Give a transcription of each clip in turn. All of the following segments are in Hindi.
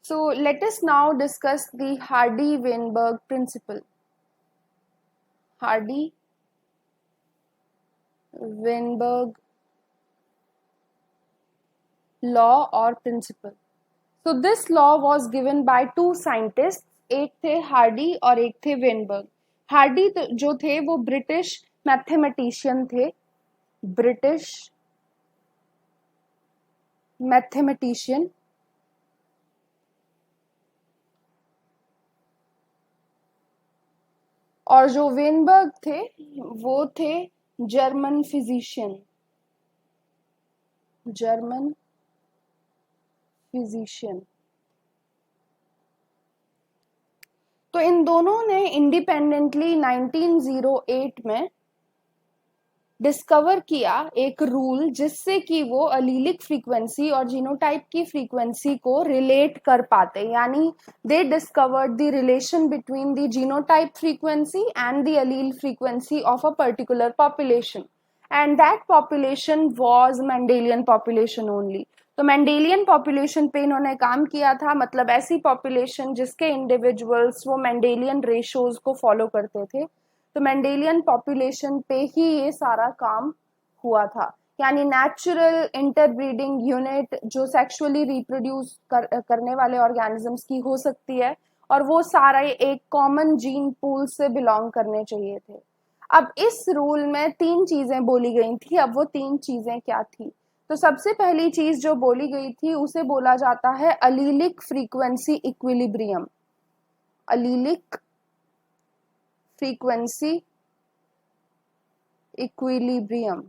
So let us now discuss the Hardy-Weinberg principle. Hardy-Weinberg law or principle. So this law was given by two scientists, एक थे हार्डी और एक थे वेनबर्ग. हार्डी जो थे वो ब्रिटिश मैथमेटिशियन थे, ब्रिटिश मैथमेटिशियन, और जो वेनबर्ग थे वो थे जर्मन फिजिशियन. तो इन दोनों ने इंडिपेंडेंटली 1908 में डिस्कवर किया एक रूल जिससे कि वो अलीलिक फ्रीक्वेंसी और जीनोटाइप की फ्रीक्वेंसी को रिलेट कर पाते. यानी they discovered the relation between the genotype frequency and the allele frequency of a particular population, and that population was Mendelian population only. तो मेंडेलियन पॉपुलेशन पे इन्होंने काम किया था, मतलब ऐसी पॉपुलेशन जिसके इंडिविजुअल्स वो मेंडेलियन रेशोज को फॉलो करते थे. तो मेंडेलियन पॉपुलेशन पे ही ये सारा काम हुआ था. यानी नेचुरल इंटरब्रीडिंग यूनिट जो सेक्सुअली रिप्रोड्यूस करने वाले ऑर्गेनिजम्स की हो सकती है, और वो सारे एक कॉमन जीन पूल से बिलोंग करने चाहिए थे. अब इस रूल में तीन चीजें बोली गई थी. अब वो तीन चीजें क्या थी? तो सबसे पहली चीज जो बोली गई थी उसे बोला जाता है allelic frequency equilibrium. Allelic frequency equilibrium.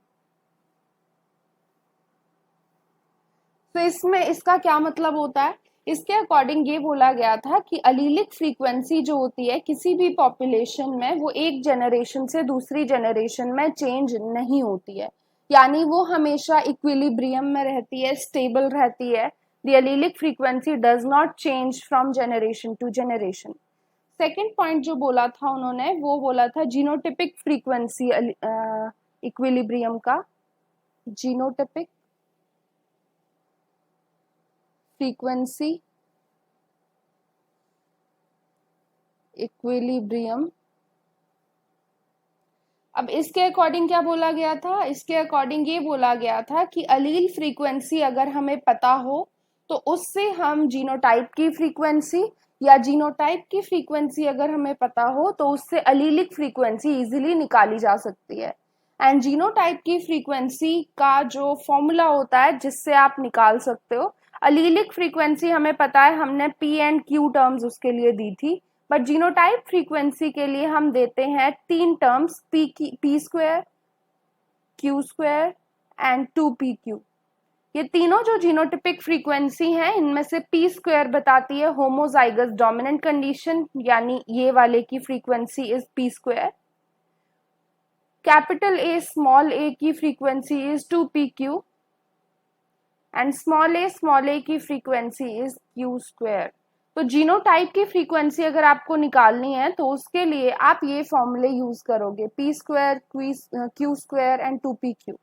तो इसमें इसका क्या मतलब होता है? इसके अकॉर्डिंग ये बोला गया था कि अलीलिक फ्रीक्वेंसी जो होती है किसी भी पॉपुलेशन में, वो एक जनरेशन से दूसरी जनरेशन में चेंज नहीं होती है. यानी वो हमेशा इक्विलिब्रियम में रहती है, स्टेबल रहती है. The allelic frequency does not change from generation to generation. Second point जो बोला था उन्होंने, वो बोला था जीनोटिपिक फ्रीक्वेंसी इक्विलिब्रियम का. Genotypic frequency equilibrium. अब इसके अकॉर्डिंग क्या बोला गया था? इसके अकॉर्डिंग ये बोला गया था कि अलील फ्रीक्वेंसी अगर हमें पता हो तो उससे हम जीनोटाइप की फ्रीक्वेंसी, या जीनोटाइप की फ्रीक्वेंसी अगर हमें पता हो तो उससे अलीलिक फ्रीक्वेंसी इजीली निकाली जा सकती है. एंड जीनोटाइप की फ्रीक्वेंसी का जो फॉर्मूला होता है जिससे आप निकाल सकते हो, अलीलिक फ्रीक्वेंसी हमें पता है, हमने पी एंड क्यू टर्म्स उसके लिए दी थी. बट जीनोटाइप फ्रीक्वेंसी के लिए हम देते हैं तीन terms, P square, Q square and 2pq. ये तीनों जो जीनोटिपिक फ्रीक्वेंसी हैं इनमें से पी स्क्वायर बताती है होमोजाइगस डोमिनेंट कंडीशन, यानी ये वाले की frequency is p square. Capital A small a की frequency is 2pq and small a की फ्रीक्वेंसी इज क्यू स्क्वायर. तो जीनोटाइप की फ्रीक्वेंसी अगर आपको निकालनी है तो उसके लिए आप ये फॉर्मूले यूज करोगे, P square, Q square and 2pq.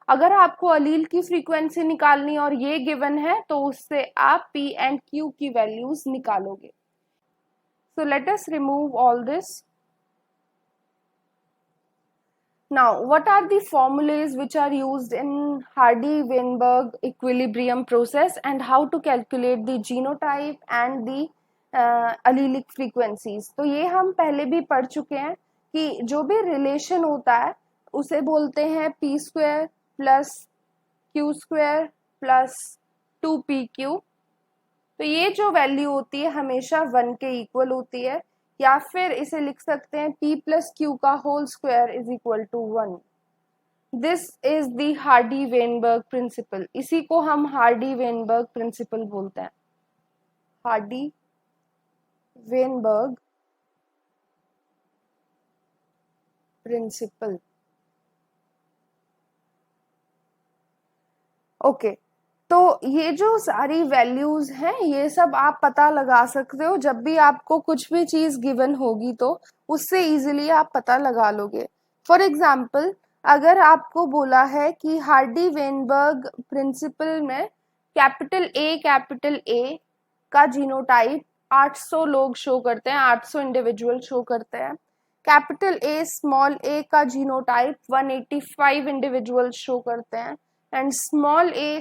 अगर आपको अलील की फ्रीक्वेंसी निकालनी और ये गिवन है तो उससे आप पी एंड क्यू की वैल्यूज निकालोगे. So let us remove all this. Now, what are the formulas which are used in Hardy-Weinberg equilibrium process, and how to calculate the genotype and the allelic frequencies? तो ये हम पहले भी पढ़ चुके हैं कि जो भी रिलेशन होता है उसे बोलते हैं P square plus Q square plus 2pq. तो ये जो वैल्यू होती है हमेशा 1 के इक्वल होती है, या फिर इसे लिख सकते हैं p प्लस क्यू का whole square is equal to 1. This is the Hardy-Weinberg principle. इसी को हम हार्डी-वेनबर्ग प्रिंसिपल बोलते हैं. Hardy-Weinberg principle. ओके. तो ये जो सारी वैल्यूज हैं ये सब आप पता लगा सकते हो. जब भी आपको कुछ भी चीज गिवन होगी तो उससे इजीली आप पता लगा लोगे. फॉर एग्जाम्पल, अगर आपको बोला है कि हार्डी-वेनबर्ग प्रिंसिपल में कैपिटल ए का जीनोटाइप 800 लोग शो करते हैं, 800 इंडिविजुअल शो करते हैं। कैपिटल ए स्मॉल ए का जीनोटाइप 185 इंडिविजुअल शो करते हैं and small a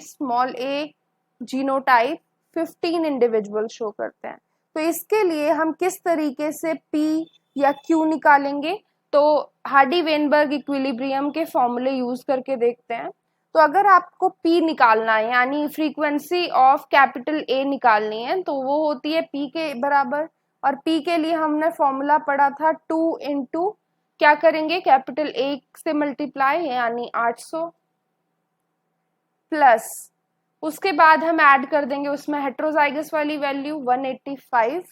genotype 15 individual show करते हैं। तो इसके लिए हम किस तरीके से P या Q निकालेंगे, तो हार्डी-वेनबर्ग इक्विलिब्रियम के फॉर्मूले यूज करके देखते हैं। तो अगर आपको P निकालना है यानी फ्रीक्वेंसी ऑफ कैपिटल A निकालनी है तो वो होती है P के बराबर, और P के लिए हमने फॉर्मूला पढ़ा था 2 इंटू क्या करेंगे, कैपिटल A से मल्टीप्लाई यानी 800 प्लस उसके बाद हम ऐड कर देंगे उसमें हेट्रोजाइगस वाली value 185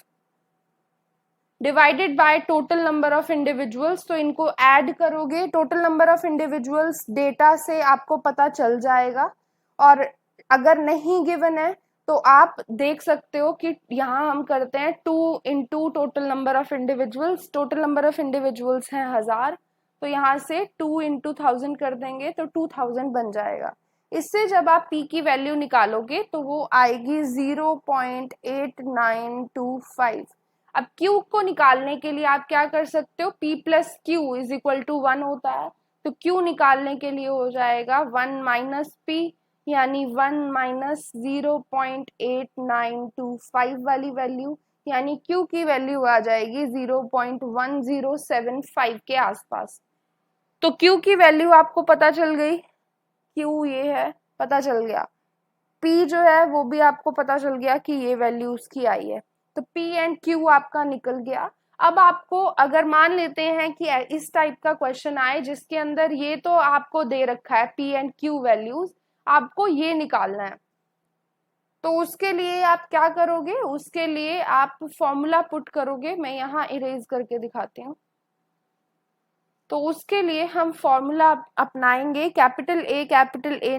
divided by total number of individuals. तो इनको ऐड करोगे, total number of individuals data से आपको पता चल जाएगा, और अगर नहीं गिवन है तो आप देख सकते हो कि यहाँ हम करते हैं 2 into total number of individuals. Total number of individuals हैं 1000, तो यहाँ से 2 इंटू 1000 कर देंगे तो 2000 बन जाएगा। इससे जब आप P की वैल्यू निकालोगे तो वो आएगी 0.8925। अब Q को निकालने के लिए आप क्या कर सकते हो, P plus q is equal to 1 होता है, तो Q निकालने के लिए हो जाएगा 1 माइनस P यानी 1 माइनस 0.8925 वाली वैल्यू, यानी Q की वैल्यू आ जाएगी 0.1075 के आसपास। तो Q की वैल्यू आपको पता चल गई, Q ये है, पता चल गया। P जो है वो भी आपको पता चल गया कि ये वैल्यू उसकी आई है, तो P एंड Q आपका निकल गया। अब आपको अगर मान लेते हैं कि इस टाइप का क्वेश्चन आए जिसके अंदर ये तो आपको दे रखा है P एंड Q वैल्यूज, आपको ये निकालना है, तो उसके लिए आप क्या करोगे, उसके लिए आप फॉर्मूला पुट करोगे। मैं यहाँ इरेज करके दिखाती हूँ। तो उसके लिए हम फॉर्मूला अपनाएंगे कैपिटल ए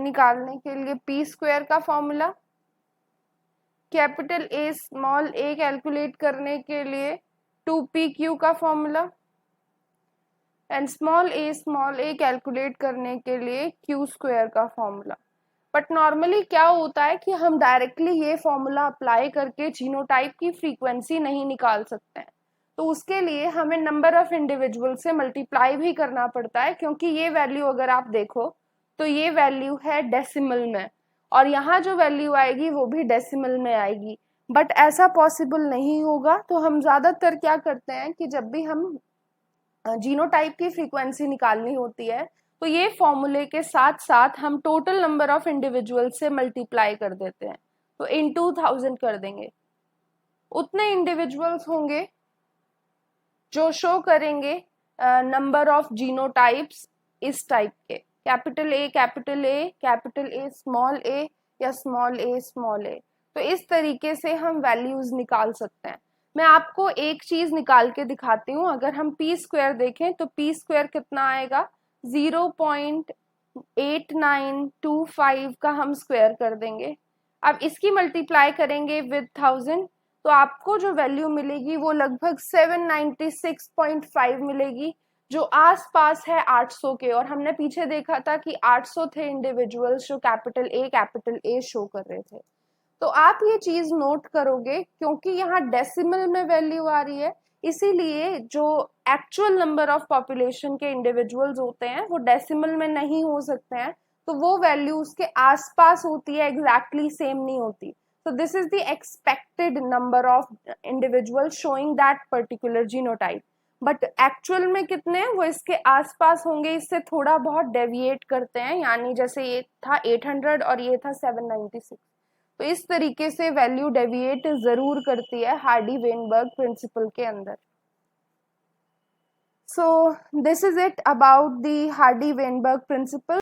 निकालने के लिए P स्क्वायर का formula, capital A small A calculate करने के लिए 2PQ का formula and small A calculate करने के लिए Q स्क्वायर का फॉर्मूला। बट नॉर्मली क्या होता है कि हम डायरेक्टली ये फॉर्मूला अप्लाई करके जीनोटाइप की फ्रीक्वेंसी नहीं निकाल सकते हैं, तो उसके लिए हमें नंबर ऑफ इंडिविजुअल से मल्टीप्लाई भी करना पड़ता है, क्योंकि ये वैल्यू अगर आप देखो तो ये वैल्यू है डेसिमल में, और यहाँ जो वैल्यू आएगी वो भी डेसिमल में आएगी। बट ऐसा पॉसिबल नहीं होगा, तो हम ज्यादातर क्या करते हैं कि जब भी हम जीनोटाइप की फ्रीक्वेंसी निकालनी होती है तो ये फॉर्मूले के साथ साथ हम टोटल नंबर ऑफ इंडिविजुअल से मल्टीप्लाई कर देते हैं, तो इन 2000 कर देंगे। उतने इंडिविजुअल्स होंगे जो शो करेंगे नंबर ऑफ जीनोटाइप्स इस टाइप के, कैपिटल ए स्मॉल ए या स्मॉल ए। तो इस तरीके से हम वैल्यूज निकाल सकते हैं। मैं आपको एक चीज निकाल के दिखाती हूँ। अगर हम P स्क्वायर देखें तो P स्क्वायर कितना आएगा, 0.8925 का हम स्क्वायर कर देंगे। अब इसकी मल्टीप्लाई करेंगे विद 1000, तो आपको जो वैल्यू मिलेगी वो लगभग 796.5 मिलेगी, जो आसपास है 800 के। और हमने पीछे देखा था कि 800 थे इंडिविजुअल्स जो कैपिटल ए शो कर रहे थे। तो आप ये चीज नोट करोगे, क्योंकि यहाँ डेसिमल में वैल्यू आ रही है, इसीलिए जो एक्चुअल नंबर ऑफ पॉपुलेशन के इंडिविजुअल्स होते हैं वो डेसिमल में नहीं हो सकते हैं, तो वो वैल्यू उसके आसपास होती है, एग्जैक्टली सेम नहीं होती। So this is the expected number of individuals showing that particular genotype. But actual में कितने हैं वो इसके आसपास होंगे, इससे थोड़ा बहुत डेविएट करते हैं, यानी जैसे ये था 800 और ये था 796, तो इस तरीके से वैल्यू डेविएट जरूर करती है हार्डी-वेनबर्ग प्रिंसिपल के अंदर। So this is it about the Hardy-Weinberg principle.